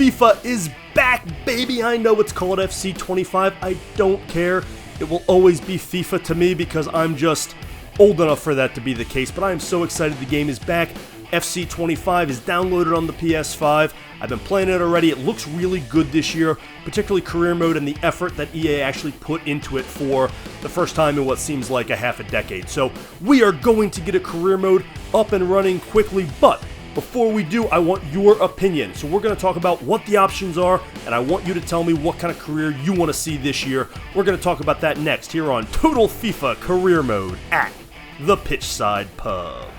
FIFA is back, baby! I know it's called FC25. I don't care. It will always be FIFA to me because I'm just old enough for that to be the case. But I am so excited the game is back. FC25 is downloaded on the PS5. I've been playing it already. It looks really good this year, particularly career mode and the effort that EA actually put into it for the first time in what seems like a half a decade. So we are going to get a career mode up and running quickly, but before we do, I want your opinion. So we're going to talk about what the options are, and I want you to tell me what kind of career you want to see this year. We're going to talk about that next here on Total FIFA Career Mode at the Pitchside Pub.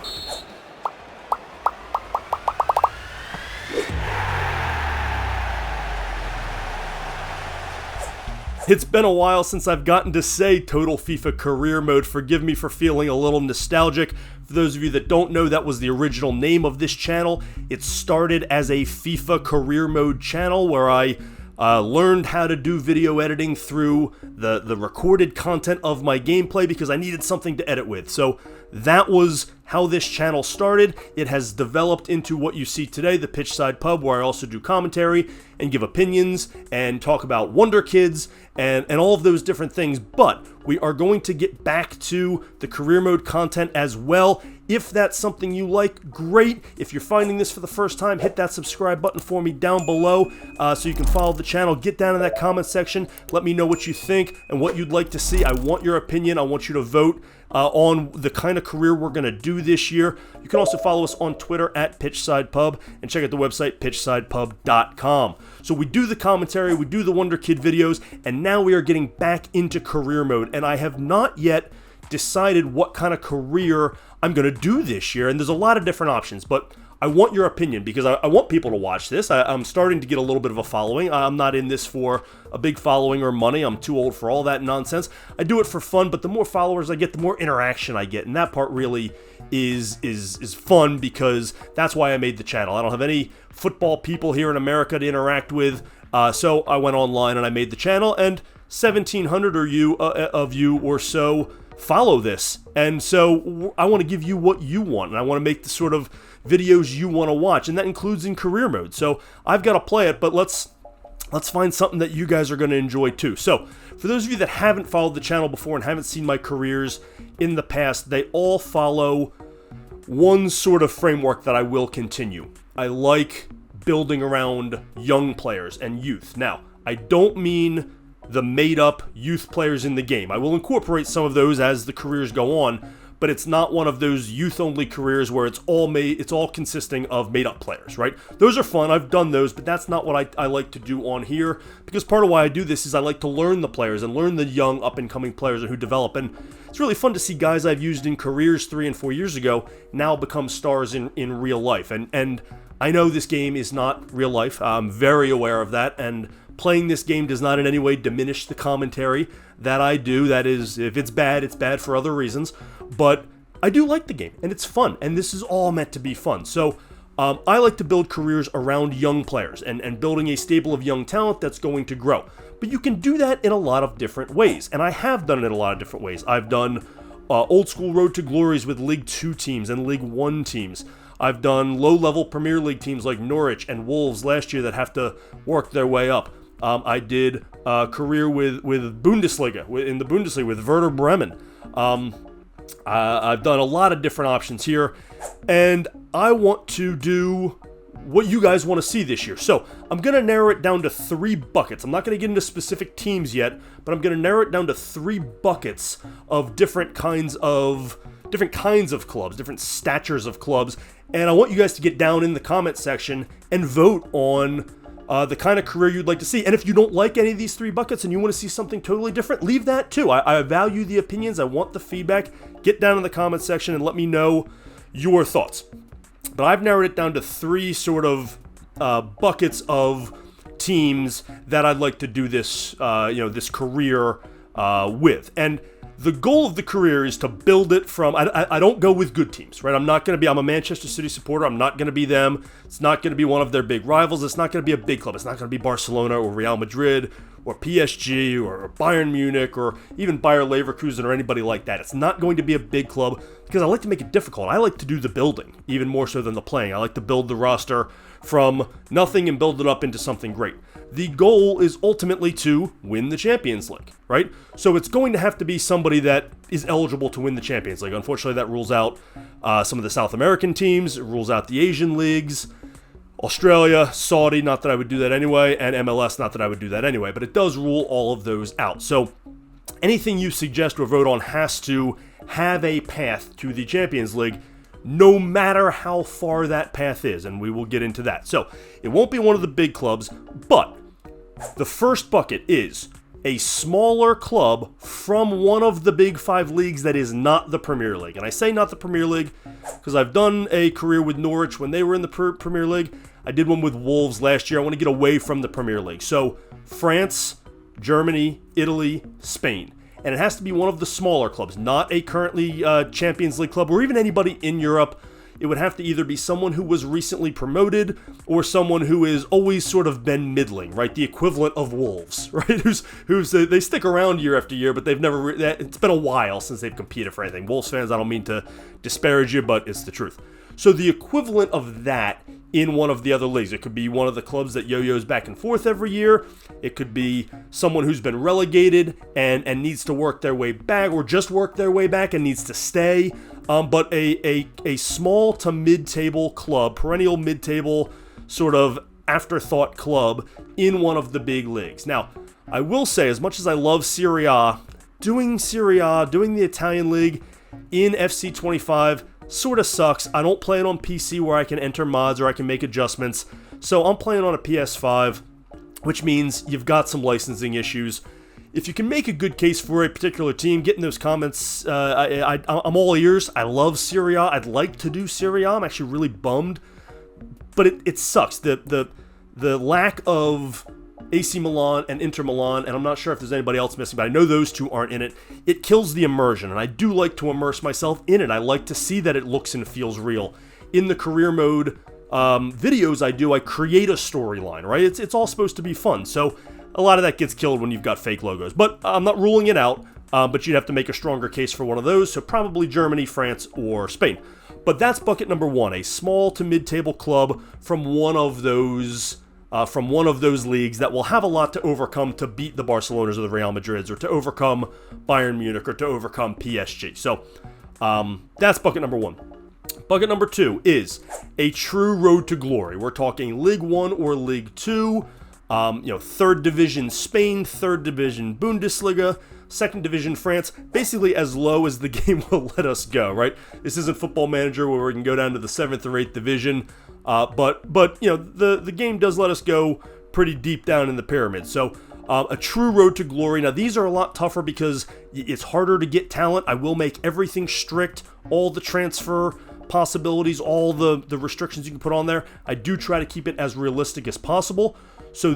It's been a while since I've gotten to say Total FIFA Career Mode. Forgive me for feeling a little nostalgic. For those of you that don't know, that was the original name of this channel. It started as a FIFA Career Mode channel where I learned how to do video editing through the recorded content of my gameplay because I needed something to edit with. So that was how this channel started. It has developed into what you see today, the Pitchside Pub, where I also do commentary and give opinions and talk about Wonder Kids and all of those different things. But we are going to get back to the career mode content as well. If that's something you like, great. If you're finding this for the first time, hit that subscribe button for me down below so you can follow the channel. Get down in that comment section. Let me know what you think and what you'd like to see. I want your opinion. I want you to vote on the kind of career we're going to do this year. You can also follow us on Twitter at PitchsidePub and check out the website pitchsidepub.com. So we do the commentary, we do the Wonder Kid videos, and now we are getting back into career mode. And I have not yet decided what kind of career I'm going to do this year, and there's a lot of different options, but I want your opinion because I want people to watch this. I'm starting to get a little bit of a following. I'm not in this for a big following or money. I'm too old for all that nonsense. I do it for fun, but the more followers I get, the more interaction I get, and that part really is fun because that's why I made the channel. I don't have any football people here in America to interact with, so I went online and I made the channel, and 1,700 of you or so follow this, and so I want to give you what you want, and I want to make the sort of videos you want to watch, and that includes in career mode. So I've got to play it, but let's find something that you guys are going to enjoy too. So for those of you that haven't followed the channel before and haven't seen my careers in the past, they all follow one sort of framework that I will continue. I like building around young players and youth. Now, I don't mean the made-up youth players in the game. I will incorporate some of those as the careers go on, but it's not one of those youth-only careers where it's all consisting of made-up players, right? Those are fun. I've done those, but that's not what I like to do on here, because part of why I do this is I like to learn the players and learn the young up-and-coming players and who develop, and it's really fun to see guys I've used in careers 3 and 4 years ago now become stars in real life, and I know this game is not real life. I'm very aware of that, and playing this game does not in any way diminish the commentary that I do. That is, if it's bad for other reasons. But I do like the game, and it's fun, and this is all meant to be fun. So I like to build careers around young players and building a stable of young talent that's going to grow. But you can do that in a lot of different ways, and I have done it in a lot of different ways. I've done old school Road to Glories with League 2 teams and League 1 teams. I've done low-level Premier League teams like Norwich and Wolves last year that have to work their way up. I did a career with Bundesliga, in the Bundesliga with Werder Bremen. I've done a lot of different options here, and I want to do what you guys want to see this year. So I'm going to narrow it down to 3 buckets. I'm not going to get into specific teams yet, but I'm going to narrow it down to 3 buckets of different kinds of clubs, different statures of clubs, and I want you guys to get down in the comment section and vote on the kind of career you'd like to see. And if you don't like any of these 3 buckets and you want to see something totally different, leave that too. I value the opinions. I want the feedback. Get down in the comment section and let me know your thoughts. But I've narrowed it down to 3 sort of buckets of teams that I'd like to do this, this career with. And the goal of the career is to build it from, I don't go with good teams, right? I'm a Manchester City supporter. I'm not going to be them. It's not going to be one of their big rivals. It's not going to be a big club. It's not going to be Barcelona or Real Madrid or PSG or Bayern Munich or even Bayer Leverkusen or anybody like that. It's not going to be a big club because I like to make it difficult. I like to do the building even more so than the playing. I like to build the roster from nothing and build it up into something great. The goal is ultimately to win the Champions League, right? So it's going to have to be somebody that is eligible to win the Champions League. Unfortunately, that rules out some of the South American teams, it rules out the Asian leagues, Australia, Saudi, not that I would do that anyway, and MLS, not that I would do that anyway, but it does rule all of those out. So anything you suggest or vote on has to have a path to the Champions League, no matter how far that path is, and we will get into that. So it won't be one of the big clubs, but the first bucket is a smaller club from one of the big 5 leagues that is not the Premier League. And I say not the Premier League because I've done a career with Norwich when they were in the Premier League. I did one with Wolves last year. I want to get away from the Premier League. So France, Germany, Italy, Spain. And it has to be one of the smaller clubs, not a currently Champions League club or even anybody in Europe. It would have to either be someone who was recently promoted or someone who has always sort of been middling, right? The equivalent of Wolves, right? They stick around year after year, but they've never, it's been a while since they've competed for anything. Wolves fans, I don't mean to disparage you, but it's the truth. So the equivalent of that in one of the other leagues. It could be one of the clubs that yo-yos back and forth every year. It could be someone who's been relegated and needs to work their way back, or just work their way back and needs to stay. But a small to mid-table club, perennial mid-table sort of afterthought club in one of the big leagues. Now, I will say, as much as I love Serie A, doing the Italian league in FC25 sort of sucks. I don't play it on PC where I can enter mods or I can make adjustments. So I'm playing on a PS5, which means you've got some licensing issues. If you can make a good case for a particular team, get in those comments. I'm all ears. I love Serie A. I'd like to do Serie A. I'm actually really bummed. But it sucks. The lack of AC Milan and Inter Milan, and I'm not sure if there's anybody else missing, but I know those two aren't in it. It kills the immersion, and I do like to immerse myself in it. I like to see that it looks and feels real. In the career mode videos I create a storyline, right? It's all supposed to be fun, so a lot of that gets killed when you've got fake logos. But I'm not ruling it out, but you'd have to make a stronger case for one of those, so probably Germany, France, or Spain. But that's bucket number one, a small to mid-table club from one of those leagues that will have a lot to overcome to beat the Barcelonas or the Real Madrids, or to overcome Bayern Munich, or to overcome PSG. So that's bucket number one. Bucket number two is a true road to glory. We're talking League 1 or League 2, third division Spain, third division Bundesliga, second division France, basically as low as the game will let us go, right? This isn't Football Manager where we can go down to the 7th or 8th division, but the game does let us go pretty deep down in the pyramid. So a true road to glory. Now, these are a lot tougher because it's harder to get talent. I will make everything strict, all the transfer possibilities, all the restrictions you can put on there. I do try to keep it as realistic as possible. So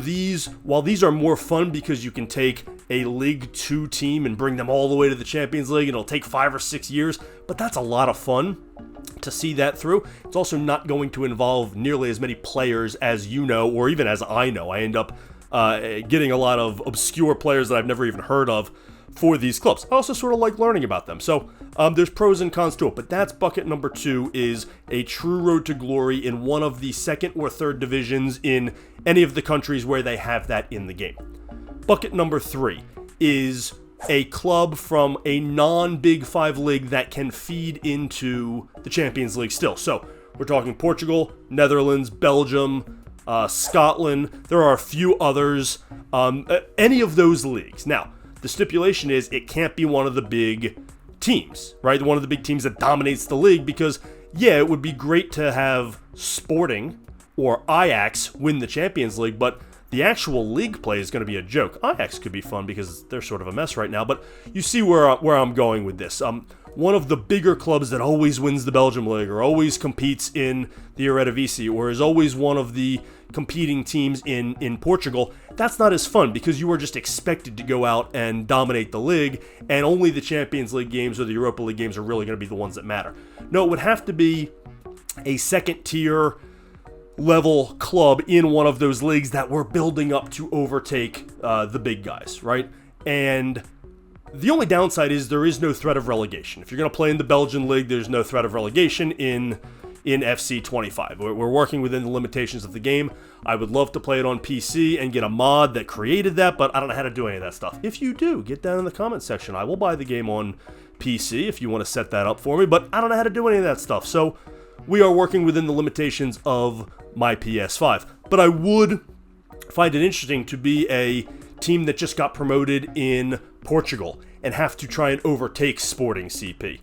while these are more fun because you can take a League 2 team and bring them all the way to the Champions League, and it'll take 5 or 6 years, but that's a lot of fun to see that through. It's also not going to involve nearly as many players as you know, or even as I know. I end up getting a lot of obscure players that I've never even heard of for these clubs. I also sort of like learning about them. So there's pros and cons to it, but that's bucket number two, is a true road to glory in one of the second or third divisions in any of the countries where they have that in the game. Bucket number three is a club from a non-Big Five league that can feed into the Champions League still. So we're talking Portugal, Netherlands, Belgium, Scotland. There are a few others. Any of those leagues. Now, the stipulation is it can't be one of the big teams, right? One of the big teams that dominates the league, because, yeah, it would be great to have Sporting or Ajax win the Champions League, but the actual league play is going to be a joke. Ajax could be fun because they're sort of a mess right now, but you see where I'm going with this. One of the bigger clubs that always wins the Belgium League, or always competes in the Eredivisie, or is always one of the competing teams in Portugal, that's not as fun because you are just expected to go out and dominate the league, and only the Champions League games or the Europa League games are really going to be the ones that matter. No, it would have to be a second tier level club in one of those leagues that we're building up to overtake the big guys, right? And the only downside is there is no threat of relegation. If you're going to play in the Belgian league, there's no threat of relegation. In in FC25. We're working within the limitations of the game. I would love to play it on PC and get a mod that created that, but I don't know how to do any of that stuff. If you do, get down in the comments section. I will buy the game on PC if you want to set that up for me, but I don't know how to do any of that stuff. So we are working within the limitations of my PS5. But I would find it interesting to be a team that just got promoted in Portugal and have to try and overtake Sporting CP.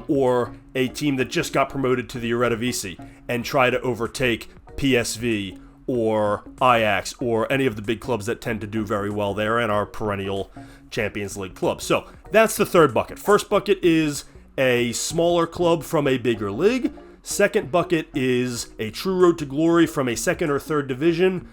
Or a team that just got promoted to the Eredivisie and try to overtake PSV or Ajax or any of the big clubs that tend to do very well there and are perennial Champions League clubs. So that's the third bucket. First bucket is a smaller club from a bigger league. Second bucket is a true road to glory from a second or third division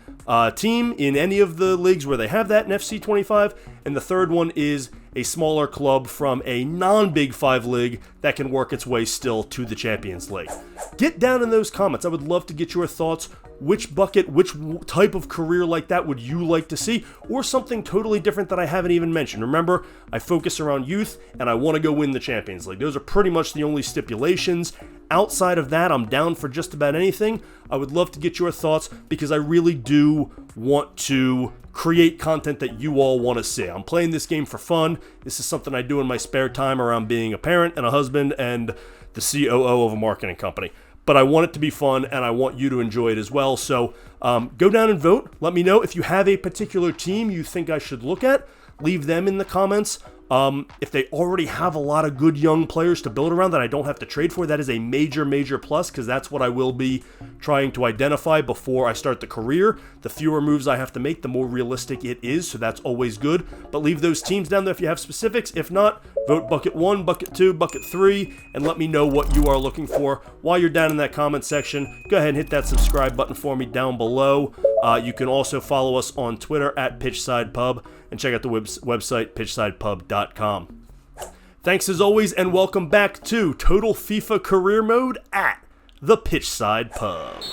team in any of the leagues where they have that in FC25. And the third one is a smaller club from a non-Big 5 league that can work its way still to the Champions League. Get down in those comments. I would love to get your thoughts. Which bucket, which type of career like that would you like to see? Or something totally different that I haven't even mentioned. Remember, I focus around youth, and I want to go win the Champions League. Those are pretty much the only stipulations. Outside of that, I'm down for just about anything. I would love to get your thoughts because I really do want to create content that you all want to see. I'm playing this game for fun. This is something I do in my spare time around being a parent and a husband and the COO of a marketing company. But I want it to be fun, and I want you to enjoy it as well. So go down and vote. Let me know if you have a particular team you think I should look at. Leave them in the comments. If they already have a lot of good young players to build around that I don't have to trade for, that is a major, major plus because that's what I will be trying to identify before I start the career. The fewer moves I have to make, the more realistic it is, so that's always good. But leave those teams down there if you have specifics. If not, vote bucket 1, bucket 2, bucket 3, and let me know what you are looking for. While you're down in that comment section, go ahead and hit that subscribe button for me down below. You can also follow us on Twitter at PitchsidePub and check out the website pitchsidepub.com. Thanks as always, and welcome back to Total FIFA Career Mode at the Pitchside Pub.